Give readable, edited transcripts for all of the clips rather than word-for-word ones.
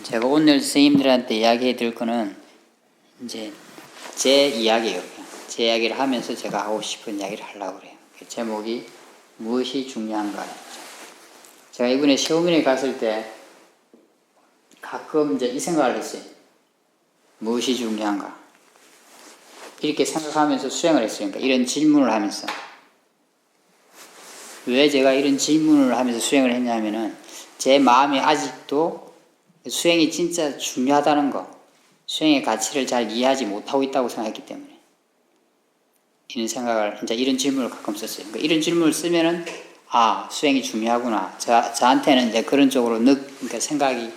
제가 오늘 선생님들한테 이야기해 드릴 거는 이제 제 이야기예요. 제 이야기를 하면서 제가 하고 싶은 이야기를 하려고 그래요. 제목이 무엇이 중요한가. 제가 이번에 시험원에 갔을 때 가끔 이제 이 생각을 했어요. 무엇이 중요한가. 이렇게 생각하면서 수행을 했어요. 그러니까 이런 질문을 하면서. 왜 제가 이런 질문을 하면서 수행을 했냐면은 제 마음이 아직도 수행이 진짜 중요하다는 거, 수행의 가치를 잘 이해하지 못하고 있다고 생각했기 때문에 이런 생각을, 이제 이런 질문을 가끔 썼어요. 그러니까 이런 질문을 쓰면은 수행이 중요하구나. 저한테는 이제 그런 쪽으로 그러니까 생각이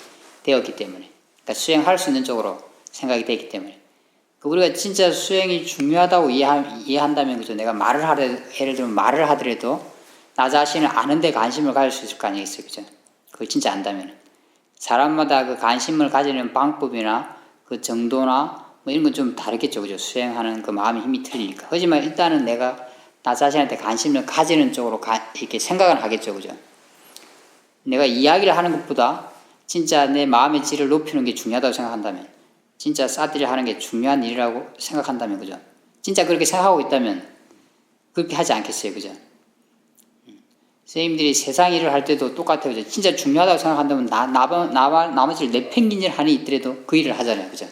되었기 때문에, 그러니까 수행할 수 있는 쪽으로 생각이 되기 때문에 우리가 진짜 수행이 중요하다고 이해한다면, 그죠? 내가 예를 들면 말을 하더라도 나 자신을 아는데 관심을 가질 수 있을 거 아니겠어요, 그죠? 그걸 진짜 안다면 사람마다 그 관심을 가지는 방법이나 그 정도나 뭐 이런 건 좀 다르겠죠, 그죠? 수행하는 그 마음의 힘이 틀리니까. 하지만 일단은 내가 나 자신한테 관심을 가지는 쪽으로 이렇게 생각을 하겠죠, 그죠? 내가 이야기를 하는 것보다 진짜 내 마음의 질을 높이는 게 중요하다고 생각한다면, 진짜 싸들이 하는 게 중요한 일이라고 생각한다면, 그죠? 진짜 그렇게 생각하고 있다면 그렇게 하지 않겠어요, 그죠? 선생님들이 세상 일을 할 때도 똑같아요, 그죠? 진짜 중요하다고 생각한다면 나머지 내팽긴 일 하나 있더라도 그 일을 하잖아요, 그죠?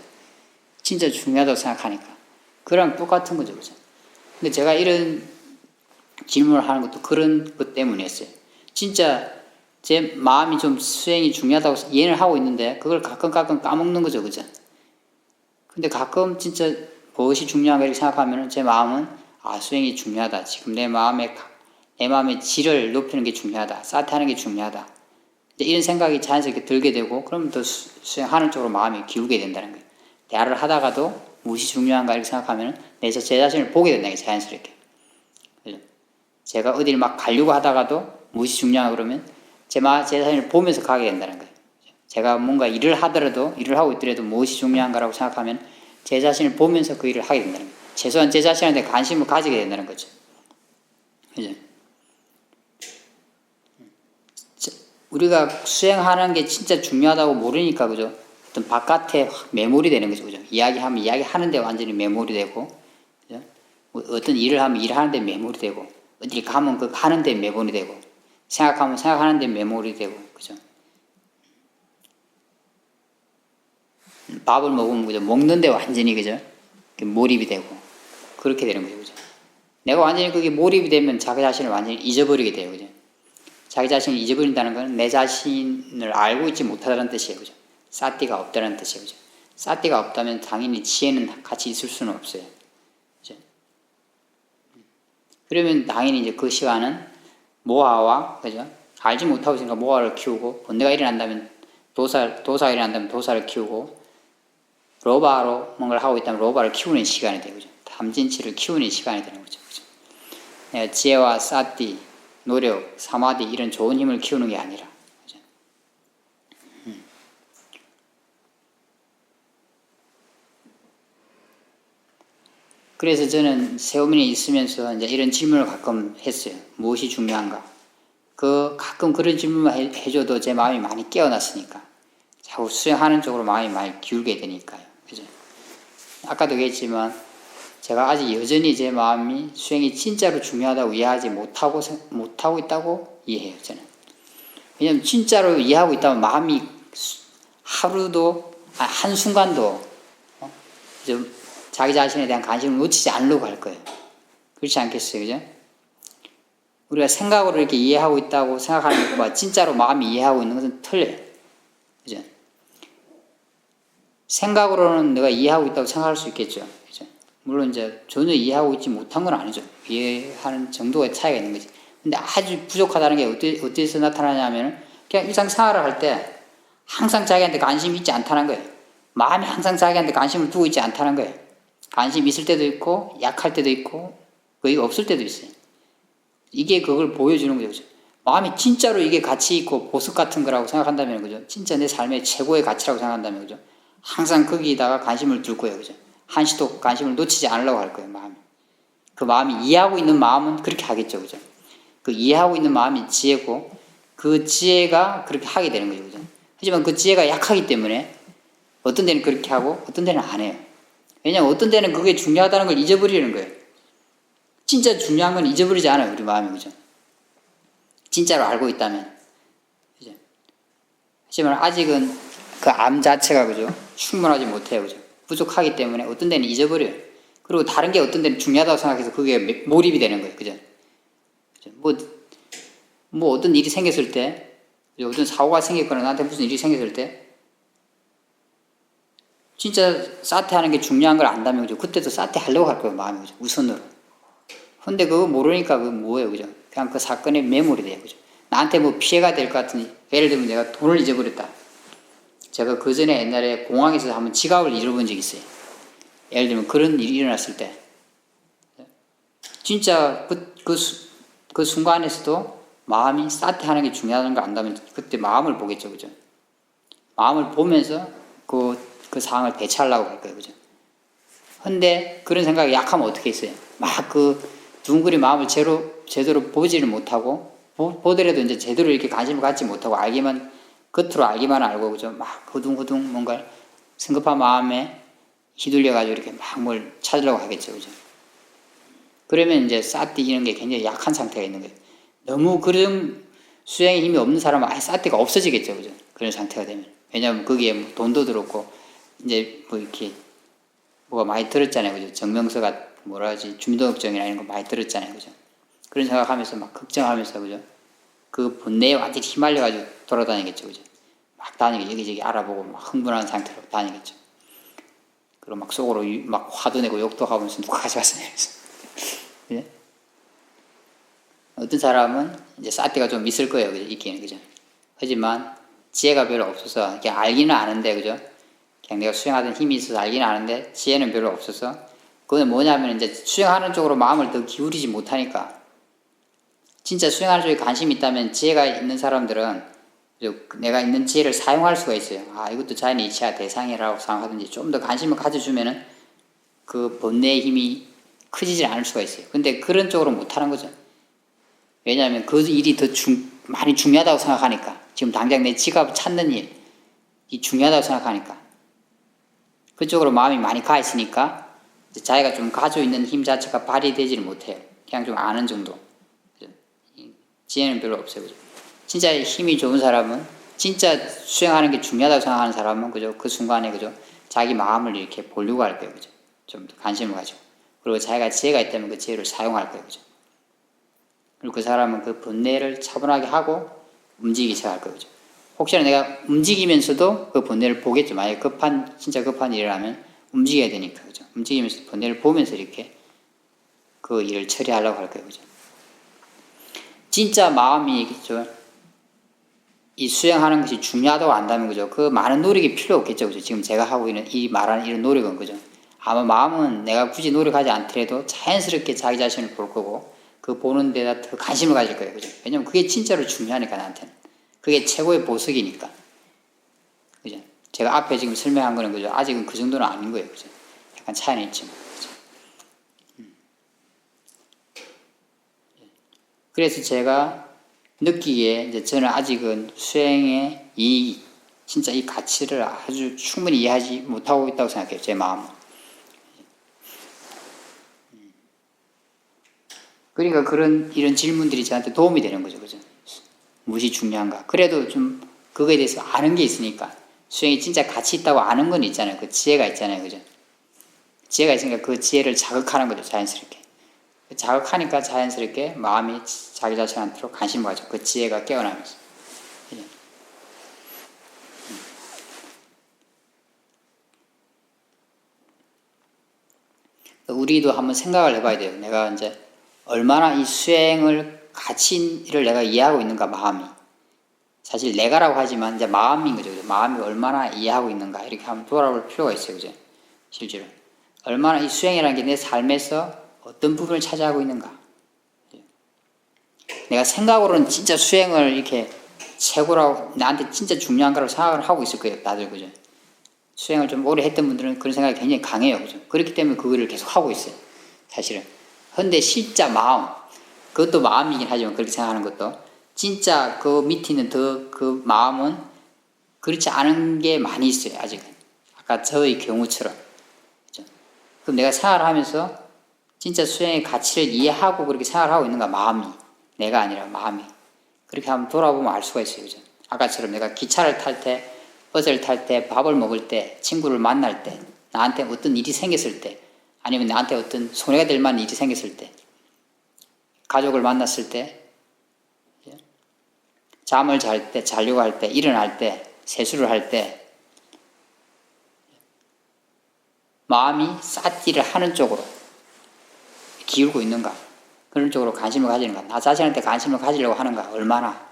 진짜 중요하다고 생각하니까. 그랑 똑같은 거죠, 그죠? 근데 제가 이런 질문을 하는 것도 그런 것 때문이었어요. 진짜 제 마음이 좀 수행이 중요하다고 이해를 하고 있는데 그걸 가끔 까먹는 거죠, 그죠? 근데 가끔 진짜 무엇이 중요한가 이렇게 생각하면 제 마음은 수행이 중요하다. 지금 내 마음의 질을 높이는 게 중요하다. 싸태하는 게 중요하다. 이런 생각이 자연스럽게 들게 되고, 그러면 또 수행하는 쪽으로 마음이 기울게 된다는 거예요. 대화를 하다가도 무엇이 중요한가 이렇게 생각하면 제 자신을 보게 된다는 거예요, 자연스럽게. 제가 어디를 막 가려고 하다가도 무엇이 중요한가 그러면 제 자신을 보면서 가게 된다는 거예요. 제가 뭔가 일을 하고 있더라도 무엇이 중요한가라고 생각하면 제 자신을 보면서 그 일을 하게 된다는 거예요. 최소한 제 자신한테 관심을 가지게 된다는 거죠. 그죠? 우리가 수행하는 게 진짜 중요하다고 모르니까, 그죠? 어떤 바깥에 매몰이 되는 거죠, 그죠? 이야기하면 이야기하는데 완전히 매몰이 되고, 그죠? 어떤 일을 하면 일하는데 매몰이 되고, 어디 가면 그 가는데 매몰이 되고, 생각하면 생각하는데 매몰이 되고, 그죠? 밥을 먹으면, 그죠? 먹는데 완전히, 그죠? 몰입이 되고, 그렇게 되는 거죠, 그죠? 내가 완전히 그게 몰입이 되면 자기 자신을 완전히 잊어버리게 돼요, 그죠? 자기 자신을 잊어버린다는 것은 내 자신을 알고 있지 못하다는 뜻이에요, 그죠? 사띠가 없다는 뜻이에요, 그죠? 사띠가 없다면 당연히 지혜는 같이 있을 수는 없어요, 그죠? 그러면 당연히 이제 그 시간은 모하와, 그죠? 알지 못하고 있으니까 모하를 키우고, 번뇌가 일어난다면 도사가 일어난다면 도사를 키우고, 로바로 뭔가를 하고 있다면 로바를 키우는 시간이 되고, 그죠? 탐진치를 키우는 시간이 되는 거죠, 그죠? 내가 지혜와 사띠, 노력, 사마디 이런 좋은 힘을 키우는 게 아니라, 그죠? 그래서 저는 세우민에 있으면서 이제 이런 질문을 가끔 했어요. 무엇이 중요한가? 가끔 그런 질문만 해줘도 제 마음이 많이 깨어났으니까 자꾸 수행하는 쪽으로 마음이 많이 기울게 되니까요, 그죠? 아까도 얘기했지만 제가 아직 여전히 제 마음이 수행이 진짜로 중요하다고 이해하지 못하고 있다고 이해해요, 저는. 왜냐하면 진짜로 이해하고 있다면 마음이 하루도, 한순간도 자기 자신에 대한 관심을 놓치지 않으려고 할 거예요. 그렇지 않겠어요, 그죠? 우리가 생각으로 이렇게 이해하고 있다고 생각하는 것과 진짜로 마음이 이해하고 있는 것은 틀려요, 그죠? 생각으로는 내가 이해하고 있다고 생각할 수 있겠죠, 그죠? 물론 이제 전혀 이해하고 있지 못한 건 아니죠. 이해하는 정도의 차이가 있는 거지. 근데 아주 부족하다는 게 어디서 나타나냐면 그냥 일상생활을 할 때 항상 자기한테 관심이 있지 않다는 거예요. 마음이 항상 자기한테 관심을 두고 있지 않다는 거예요. 관심이 있을 때도 있고 약할 때도 있고 거의 없을 때도 있어요. 이게 그걸 보여주는 거죠, 그죠? 마음이 진짜로 이게 가치 있고 보석 같은 거라고 생각한다면, 그죠? 진짜 내 삶의 최고의 가치라고 생각한다면, 그죠? 항상 거기다가 관심을 둘 거예요, 그죠? 한시도 관심을 놓치지 않으려고 할 거예요, 마음이. 그 마음이 이해하고 있는 마음은 그렇게 하겠죠, 그죠? 그 이해하고 있는 마음이 지혜고 그 지혜가 그렇게 하게 되는 거죠, 그죠? 하지만 그 지혜가 약하기 때문에 어떤 데는 그렇게 하고 어떤 데는 안 해요. 왜냐하면 어떤 데는 그게 중요하다는 걸 잊어버리는 거예요. 진짜 중요한 건 잊어버리지 않아요, 우리 마음이. 그죠? 진짜로 알고 있다면. 그죠? 하지만 아직은 그 암 자체가, 그죠? 충분하지 못해요. 그죠? 부족하기 때문에 어떤 데는 잊어버려요. 그리고 다른 게 어떤 데는 중요하다고 생각해서 그게 몰입이 되는 거예요. 그죠? 그죠? 뭐 어떤 일이 생겼을 때, 어떤 사고가 생겼거나 나한테 무슨 일이 생겼을 때, 진짜 사퇴하는 게 중요한 걸 안다면, 그죠? 그때도 사퇴하려고 할 거예요, 마음이. 그죠? 우선으로. 근데 그거 모르니까 그거 뭐예요, 그죠? 그냥 그 사건에 매몰이 돼요, 그죠? 나한테 뭐 피해가 될 것 같으니, 예를 들면 내가 돈을 잊어버렸다. 제가 그 전에 옛날에 공항에서 한번 지갑을 잃어본 적이 있어요. 예를 들면 그런 일이 일어났을 때, 진짜 그 순간에서도 마음이 사퇴하는 게 중요하다는 걸 안다면 그때 마음을 보겠죠, 그죠? 마음을 보면서 그 상황을 대처하려고 할 거예요, 그죠? 근데 그런 생각이 약하면 어떻게 했어요? 막 둥그리 마음을 제대로 보지를 못하고, 보더라도 이제 제대로 이렇게 관심을 갖지 못하고 겉으로 알기만 알고, 그죠? 막 후둥후둥 뭔가 성급한 마음에 휘둘려가지고 이렇게 막 뭘 찾으려고 하겠죠, 그죠? 그러면 이제 싸띠기는 게 굉장히 약한 상태가 있는 거예요. 너무 그런 수행에 힘이 없는 사람은 아예 싸띠가 없어지겠죠, 그죠? 그런 상태가 되면. 왜냐하면 거기에 뭐 돈도 들었고, 이제 뭐 이렇게 뭐가 많이 들었잖아요, 그죠? 증명서가 뭐라 하지, 주민등록증이나 이런 거 많이 들었잖아요, 그죠? 그런 생각하면서 막 걱정하면서, 그죠? 그 본내에 완전히 휘말려가지고 돌아다니겠죠, 그죠? 막 다니겠죠. 여기저기 알아보고 막 흥분한 상태로 다니겠죠. 그리고 막 속으로 막 화도 내고 욕도 하면서 누가 가져왔어요. 그죠? 어떤 사람은 이제 싸대가 좀 있을 거예요, 그죠? 있기는, 그죠? 하지만 지혜가 별로 없어서, 그냥 알기는 아는데, 그죠? 그냥 내가 수행하던 힘이 있어서 알기는 아는데, 지혜는 별로 없어서, 그건 뭐냐면 이제 수행하는 쪽으로 마음을 더 기울이지 못하니까, 진짜 수행하는 쪽에 관심이 있다면 지혜가 있는 사람들은 내가 있는 지혜를 사용할 수가 있어요. 아, 이것도 자연의 이치야 대상이라고 생각하든지 좀 더 관심을 가져주면은 그 본내의 힘이 커지지 않을 수가 있어요. 근데 그런 쪽으로 못하는 거죠. 왜냐하면 그 일이 더 많이 중요하다고 생각하니까. 지금 당장 내 지갑 찾는 일이 중요하다고 생각하니까. 그쪽으로 마음이 많이 가 있으니까 자기가 좀 가지고 있는 힘 자체가 발휘되지를 못해요. 그냥 좀 아는 정도. 지혜는 별로 없어요. 그죠? 진짜 힘이 좋은 사람은, 진짜 수행하는 게 중요하다고 생각하는 사람은, 그죠? 그 순간에, 그죠? 자기 마음을 이렇게 보려고 할 거예요. 그죠? 좀 더 관심을 가지고. 그리고 자기가 지혜가 있다면 그 지혜를 사용할 거예요. 그죠? 그리고 그 사람은 그 번뇌를 차분하게 하고 움직이기 시작할 거예요. 그죠? 혹시나 내가 움직이면서도 그 번뇌를 보겠죠. 만약에 진짜 급한 일을 하면 움직여야 되니까. 그죠? 움직이면서 번뇌를 보면서 이렇게 그 일을 처리하려고 할 거예요. 그죠? 진짜 마음이, 그죠? 이 수행하는 것이 중요하다고 안다면, 그죠? 그 많은 노력이 필요 없겠죠. 그죠? 지금 제가 하고 있는 말하는 이런 노력은, 그죠? 아마 마음은 내가 굳이 노력하지 않더라도 자연스럽게 자기 자신을 볼 거고, 그 보는 데다 더 관심을 가질 거예요. 그죠? 왜냐면 그게 진짜로 중요하니까, 나한테는. 그게 최고의 보석이니까. 그죠? 제가 앞에 지금 설명한 거는, 그죠? 아직은 그 정도는 아닌 거예요. 그죠? 약간 차이는 있지만. 그죠? 그래서 제가 느끼기에 이제 저는 아직은 수행의 진짜 이 가치를 아주 충분히 이해하지 못하고 있다고 생각해요. 제 마음은. 그러니까 이런 질문들이 저한테 도움이 되는 거죠. 그죠? 무엇이 중요한가. 그래도 좀 그거에 대해서 아는 게 있으니까. 수행이 진짜 가치 있다고 아는 건 있잖아요. 그 지혜가 있잖아요. 그죠? 지혜가 있으니까 그 지혜를 자극하는 거죠. 자연스럽게. 자극하니까 자연스럽게 마음이 자기 자신한테로 관심을 가지고 그 지혜가 깨어나면서. 그죠? 우리도 한번 생각을 해봐야 돼요. 내가 이제 얼마나 이 수행을 가치를 내가 이해하고 있는가, 마음이. 사실 내가라고 하지만 이제 마음인 거죠. 마음이 얼마나 이해하고 있는가, 이렇게 한번 돌아볼 필요가 있어요. 그죠? 실제로. 얼마나 이 수행이라는 게 내 삶에서 어떤 부분을 차지하고 있는가. 내가 생각으로는 진짜 수행을 이렇게 최고라고, 나한테 진짜 중요한 거라고 생각을 하고 있을 거예요. 다들. 그죠? 수행을 좀 오래 했던 분들은 그런 생각이 굉장히 강해요. 그죠? 그렇기 때문에 그거를 계속 하고 있어요. 사실은. 근데 진짜 마음, 그것도 마음이긴 하지만 그렇게 생각하는 것도, 진짜 그 밑에 있는 그 마음은 그렇지 않은 게 많이 있어요. 아직은. 아까 저의 경우처럼. 그죠? 그럼 내가 생활하면서 진짜 수행의 가치를 이해하고 그렇게 생활하고 있는가? 마음이. 내가 아니라 마음이. 그렇게 한번 돌아보면 알 수가 있어요. 그죠? 아까처럼 내가 기차를 탈 때, 버스를 탈 때, 밥을 먹을 때, 친구를 만날 때, 나한테 어떤 일이 생겼을 때, 아니면 나한테 어떤 손해가 될 만한 일이 생겼을 때, 가족을 만났을 때, 잠을 잘 때, 자려고 할 때, 일어날 때, 세수를 할 때, 마음이 싼일을 하는 쪽으로 기울고 있는가? 그런 쪽으로 관심을 가지는가? 나 자신한테 관심을 가지려고 하는가? 얼마나?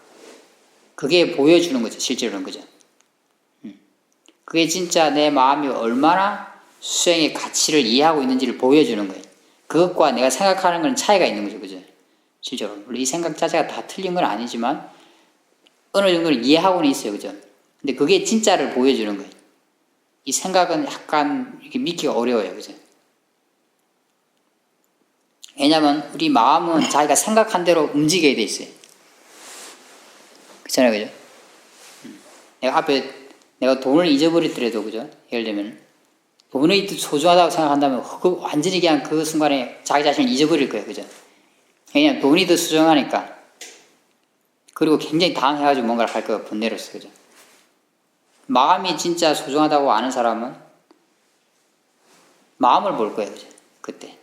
그게 보여주는 거죠. 실제로는. 그죠? 그게 진짜 내 마음이 얼마나 수행의 가치를 이해하고 있는지를 보여주는 거예요. 그것과 내가 생각하는 건 차이가 있는 거죠. 그죠? 실제로. 물론 이 생각 자체가 다 틀린 건 아니지만 어느 정도는 이해하고는 있어요. 그죠? 근데 그게 진짜를 보여주는 거예요. 이 생각은 약간 이렇게 믿기가 어려워요. 그죠? 왜냐면 우리 마음은 자기가 생각한 대로 움직여야 돼 있어요. 그렇잖아요. 그죠? 내가 돈을 잊어버리더라도, 그죠? 예를 들면, 돈이 소중하다고 생각한다면, 완전히 그냥 그 순간에 자기 자신을 잊어버릴 거예요. 그죠? 왜냐면 돈이 더 소중하니까. 그리고 굉장히 당해가지고 뭔가를 할 거예요. 본내로서. 그죠? 마음이 진짜 소중하다고 아는 사람은 마음을 볼 거예요. 그죠? 그때.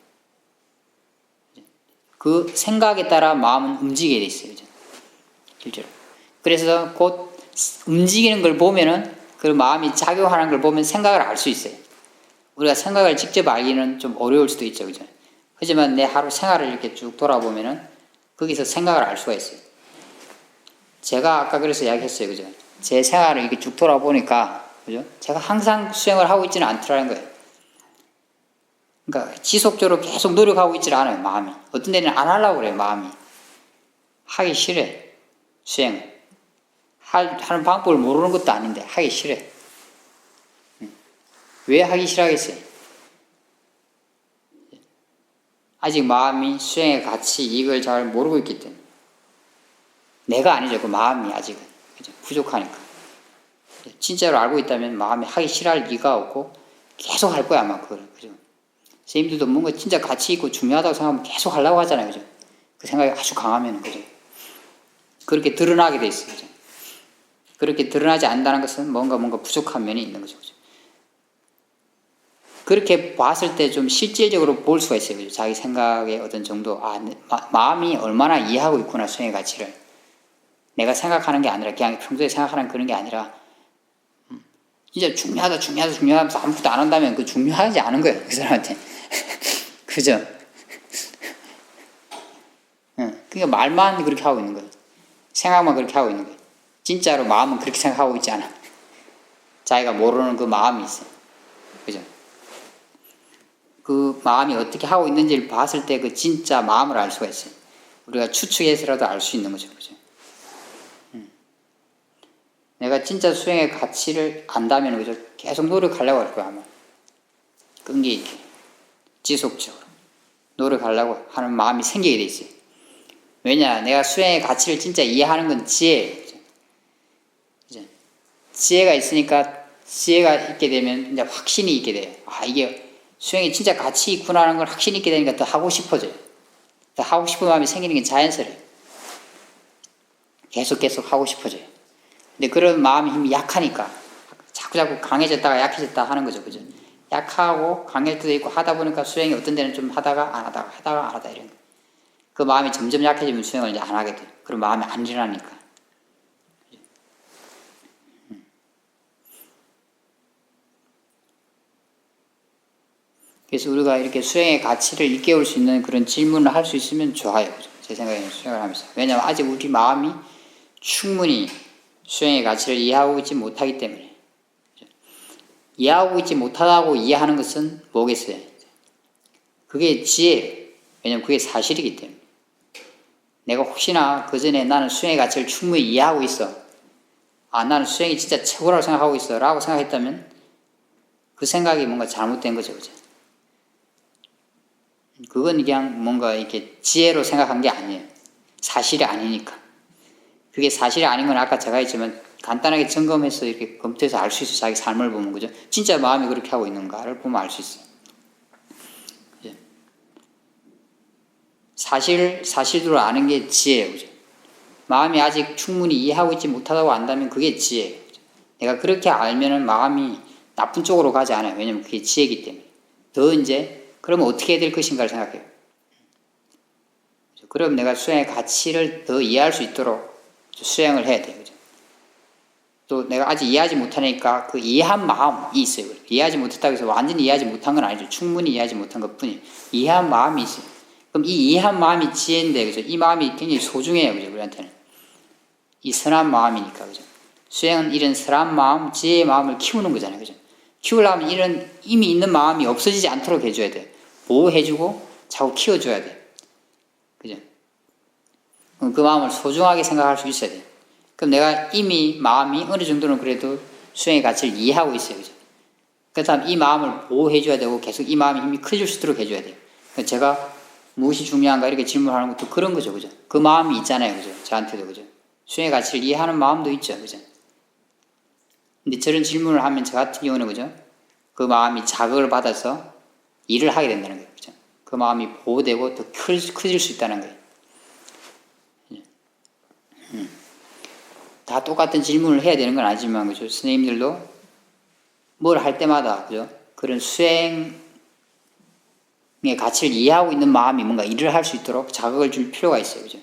그 생각에 따라 마음은 움직이게 돼 있어요. 그죠? 실제로. 그래서 곧 움직이는 걸 보면은 그 마음이 작용하는 걸 보면 생각을 알 수 있어요. 우리가 생각을 직접 알기는 좀 어려울 수도 있죠. 그죠? 하지만 내 하루 생활을 이렇게 쭉 돌아보면은 거기서 생각을 알 수가 있어요. 제가 아까 그래서 이야기했어요. 그죠? 제 생활을 이렇게 쭉 돌아보니까, 그죠? 제가 항상 수행을 하고 있지는 않더라는 거예요. 그러니까 지속적으로 계속 노력하고 있지는 않아요. 마음이. 어떤 데는 안 하려고 그래요. 마음이. 하기 싫어요. 수행을. 하는 방법을 모르는 것도 아닌데 하기 싫어요. 왜 하기 싫어하겠어요? 아직 마음이 수행의 가치, 이걸 잘 모르고 있기 때문에. 내가 아니죠. 그 마음이 아직은. 그죠? 부족하니까. 진짜로 알고 있다면 마음이 하기 싫어할 리가 없고 계속 할 거야, 아마 그걸. 그죠? 선생님들도 뭔가 진짜 가치 있고 중요하다고 생각하면 계속 하려고 하잖아요. 그죠? 그 생각이 아주 강하면. 그죠? 그렇게 드러나게 돼 있어요. 그죠? 그렇게 드러나지 않는다는 것은 뭔가 부족한 면이 있는 거죠. 그죠? 그렇게 봤을 때 좀 실질적으로 볼 수가 있어요. 그죠? 자기 생각의 어떤 정도, 마음이 얼마나 이해하고 있구나, 수행의 가치를. 내가 생각하는 게 아니라, 그냥 평소에 생각하는 그런 게 아니라, 진짜 중요하다 하면서 아무것도 안 한다면 그 중요하지 않은 거예요. 그 사람한테. 그죠? 그러니까 말만 그렇게 하고 있는 거예요. 생각만 그렇게 하고 있는 거예요. 진짜로 마음은 그렇게 생각하고 있지 않아. 자기가 모르는 그 마음이 있어요. 그죠? 그 마음이 어떻게 하고 있는지를 봤을 때 그 진짜 마음을 알 수가 있어요. 우리가 추측해서라도 알 수 있는 거죠. 그죠? 내가 진짜 수행의 가치를 안다면, 그죠? 계속 노력하려고 할 거야, 아마. 끈기 있게. 지속적으로. 노력하려고 하는 마음이 생기게 돼 있어요. 왜냐? 내가 수행의 가치를 진짜 이해하는 건 지혜예요. 그죠? 지혜가 있으니까, 지혜가 있게 되면 이제 확신이 있게 돼요. 이게 수행이 진짜 가치 있구나 하는 걸 확신이 있게 되니까 더 하고 싶어져요. 더 하고 싶은 마음이 생기는 게 자연스러워요. 계속 하고 싶어져요. 근데 그런 마음의 힘이 약하니까 자꾸 강해졌다가 약해졌다 하는 거죠. 그죠? 약하고 강할 때도 있고 하다 보니까 수행이 어떤 데는 좀 하다가 안 하다 이런 거. 그 마음이 점점 약해지면 수행을 이제 안 하게 돼요. 그럼 마음이 안 일어나니까. 그래서 우리가 이렇게 수행의 가치를 일깨울 수 있는 그런 질문을 할 수 있으면 좋아요. 제 생각에는 수행을 하면서. 왜냐하면 아직 우리 마음이 충분히 수행의 가치를 이해하고 있지 못하기 때문에. 이해하고 있지 못하다고 이해하는 것은 뭐겠어요? 그게 지혜예요. 왜냐하면 그게 사실이기 때문에. 내가 혹시나 그 전에 나는 수행의 가치를 충분히 이해하고 있어. 나는 수행이 진짜 최고라고 생각하고 있어. 라고 생각했다면 그 생각이 뭔가 잘못된 거죠. 그죠? 그건 그냥 뭔가 이렇게 지혜로 생각한 게 아니에요. 사실이 아니니까. 그게 사실이 아닌 건 아까 제가 했지만 간단하게 점검해서 이렇게 검토해서 알 수 있어요. 자기 삶을 보면, 그죠? 진짜 마음이 그렇게 하고 있는가를 보면 알 수 있어요. 그죠? 사실대로 아는 게 지혜예요. 그죠? 마음이 아직 충분히 이해하고 있지 못하다고 안다면 그게 지혜예요. 그죠? 내가 그렇게 알면은 마음이 나쁜 쪽으로 가지 않아요. 왜냐면 그게 지혜이기 때문에. 더 이제, 그러면 어떻게 해야 될 것인가를 생각해요. 그죠? 그럼 내가 수행의 가치를 더 이해할 수 있도록 수행을 해야 돼요. 그죠? 또 내가 아직 이해하지 못하니까 그 이해한 마음이 있어요. 이해하지 못했다고 해서 완전히 이해하지 못한 건 아니죠. 충분히 이해하지 못한 것 뿐이에요. 이해한 마음이 있어요. 그럼 이 이해한 마음이 지혜인데, 그죠? 이 마음이 굉장히 소중해요. 그죠? 우리한테는. 이 선한 마음이니까, 그죠? 수행은 이런 선한 마음, 지혜의 마음을 키우는 거잖아요. 그죠? 키우려면 이런 이미 있는 마음이 없어지지 않도록 해줘야 돼요. 보호해주고 자꾸 키워줘야 돼요. 그죠? 그 마음을 소중하게 생각할 수 있어야 돼요. 그럼 내가 이미 마음이 어느 정도는 그래도 수행의 가치를 이해하고 있어요. 그죠? 그렇다면 이 마음을 보호해줘야 되고 계속 이 마음이 힘이 커질 수 있도록 해줘야 돼요. 제가 무엇이 중요한가 이렇게 질문하는 것도 그런 거죠. 그죠? 그 마음이 있잖아요. 그죠? 저한테도. 그죠? 수행의 가치를 이해하는 마음도 있죠. 그죠? 근데 저런 질문을 하면 저 같은 경우는, 그죠? 그 마음이 자극을 받아서 일을 하게 된다는 거예요. 그죠? 그 마음이 보호되고 더 커질 수 있다는 거예요. 다 똑같은 질문을 해야 되는 건 아니지만, 그죠? 선생님들도 뭘 할 때마다, 그죠? 그런 수행의 가치를 이해하고 있는 마음이 뭔가 일을 할 수 있도록 자극을 줄 필요가 있어요. 그죠?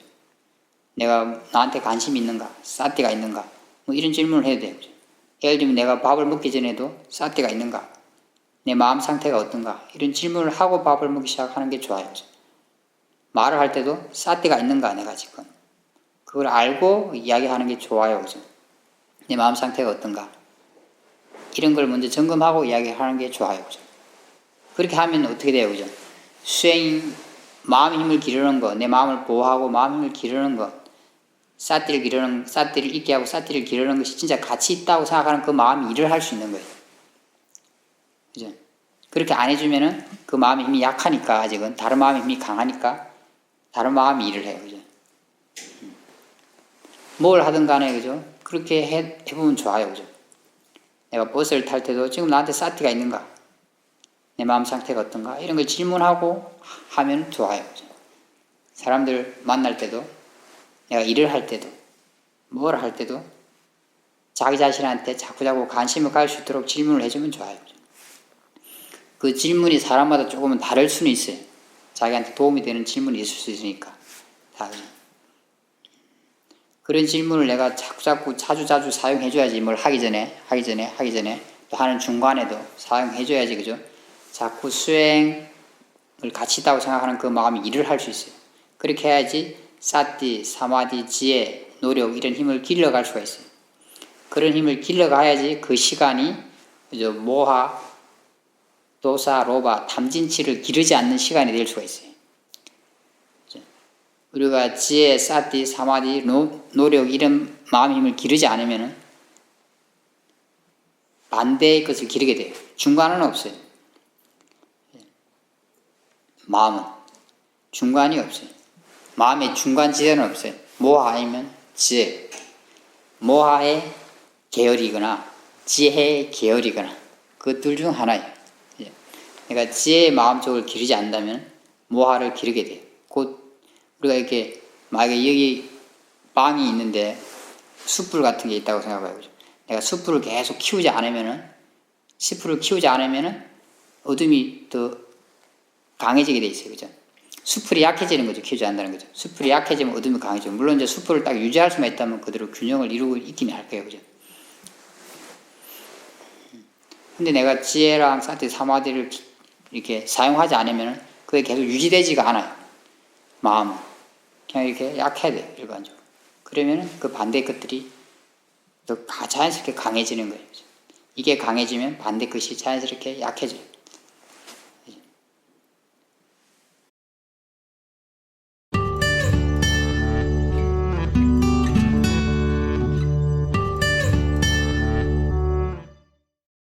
내가 나한테 관심이 있는가? 싸띠가 있는가? 뭐 이런 질문을 해야 돼요. 그죠? 예를 들면 내가 밥을 먹기 전에도 싸띠가 있는가? 내 마음 상태가 어떤가? 이런 질문을 하고 밥을 먹기 시작하는 게 좋아요. 그죠? 말을 할 때도 싸띠가 있는가? 내가 지금. 그걸 알고 이야기하는 게 좋아요. 그죠? 내 마음 상태가 어떤가? 이런 걸 먼저 점검하고 이야기하는 게 좋아요. 그죠? 그렇게 하면 어떻게 돼요? 그죠? 수행, 마음의 힘을 기르는 거, 내 마음을 보호하고 마음의 힘을 기르는 거, 싸띠를 잊게 하고 싸띠를 기르는 것이 진짜 가치 있다고 생각하는 그 마음이 일을 할 수 있는 거예요. 그죠? 그렇게 안 해주면은 그 마음의 힘이 약하니까, 아직은 다른 마음의 힘이 강하니까 다른 마음이 일을 해요. 그죠? 뭘 하든 간에, 그죠? 그렇게 해보면 좋아요. 그죠? 내가 버스를 탈 때도 지금 나한테 싸띠가 있는가? 내 마음 상태가 어떤가? 이런 걸 질문하고 하면 좋아요. 그죠? 사람들 만날 때도, 내가 일을 할 때도, 뭘 할 때도 자기 자신한테 자꾸자꾸 관심을 가질 수 있도록 질문을 해주면 좋아요. 그죠? 그 질문이 사람마다 조금은 다를 수는 있어요. 자기한테 도움이 되는 질문이 있을 수 있으니까. 다 그죠? 그런 질문을 내가 자꾸 자주 사용해줘야지. 뭘 하기 전에 또 하는 중간에도 사용해줘야지. 그죠? 자꾸 수행을 가치 있다고 생각하는 그 마음이 일을 할 수 있어요. 그렇게 해야지 사띠, 사마디, 지혜, 노력 이런 힘을 길러갈 수가 있어요. 그런 힘을 길러가야지 그 시간이, 그죠? 모하, 도사, 로바, 탐진치를 기르지 않는 시간이 될 수가 있어요. 우리가 지혜, 사띠, 사마디, 노력 이런 마음의 힘을 기르지 않으면 반대의 것을 기르게 돼요. 중간은 없어요. 마음은 중간이 없어요. 마음의 중간 지대는 없어요. 모하 아니면 지혜. 모하의 계열이거나 지혜의 계열이거나 그 둘 중 하나예요. 그러니까 지혜의 마음 쪽을 기르지 않는다면 모하를 기르게 돼요. 곧 우리가 이렇게 만약에 여기 빵이 있는데 숯불 같은 게 있다고 생각해요. 내가 숯불을 계속 키우지 않으면은, 숯불을 키우지 않으면은 어둠이 더 강해지게 돼 있어요. 그죠? 숯불이 약해지는 거죠. 키우지 않는다는 거죠. 숯불이 약해지면 어둠이 강해지죠. 물론 이제 숯불을 딱 유지할 수만 있다면 그대로 균형을 이루고 있긴 할 거예요. 그죠? 근데 내가 지혜랑 사티, 사마디를 이렇게 사용하지 않으면은 그게 계속 유지되지가 않아요. 마음은. 그냥 이렇게 약해야 돼요. 일반적으로. 그러면은 그 반대 것들이 더 자연스럽게 강해지는 거예요. 이게 강해지면 반대 것이 자연스럽게 약해져요.